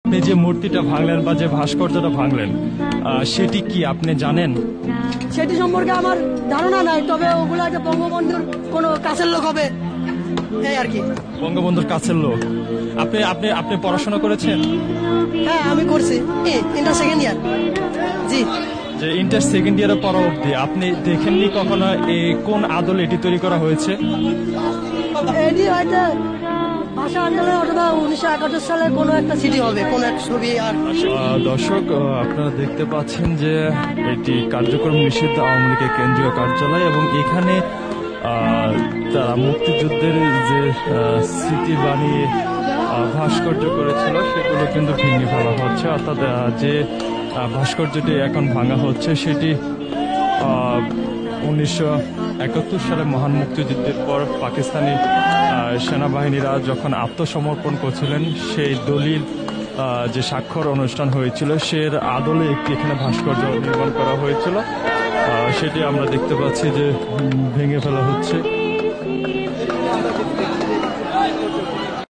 আপনি যে মূর্তিটা ভাঙলেন বা যে ভাস্কর্যটা ভাঙলেন সেটি কি আপনি জানেন? সেটি সম্পর্কে আমার ধারণা নাই, তবে ওগুলো একটা বঙ্গবন্ধুর কোনো কাছের লোক হবে, এই আর কি। বঙ্গবন্ধুর কাছের লোক। আপনি আপনি আপনি পড়াশোনা করেছেন? হ্যাঁ, আমি করছি ইন্টার সেকেন্ড ইয়ার। জি। যে ইন্টার সেকেন্ড ইয়ারের পর অবধি আপনি দেখেননি কখনো কোন আদলে এটি তৈরি করা হয়েছে? এটি হয়তো ভাষা আন্দোলন অথবা 1971 সালের কোনো একটা সিটি হবে, কোনো এক ছবি। আর দর্শক, আপনারা দেখতে পাচ্ছেন যে এটি কার্যক্রম নিষিদ্ধ আওয়ামী লীগের কেন্দ্রীয় কার্যালয় এবং এখানে তারা মুক্তিযুদ্ধের যে স্মৃতি বানিয়ে ভাস্কর্য করেছিল সেগুলো কিন্তু ভেঙে ফেলা হচ্ছে। অর্থাৎ যে ভাস্কর্যটি এখন ভাঙা হচ্ছে সেটি 1971 সালে মহান মুক্তিযুদ্ধের পর পাকিস্তানি সেনাবাহিনীরা যখন আত্মসমর্পণ করছিলেন সেই দলিল যে স্বাক্ষর অনুষ্ঠান হয়েছিল সের আদলে একটি এখানে ভাস্কর্য নির্মাণ করা হয়েছিল, সেটি আমরা দেখতে পাচ্ছি যে ভেঙে ফেলা হচ্ছে।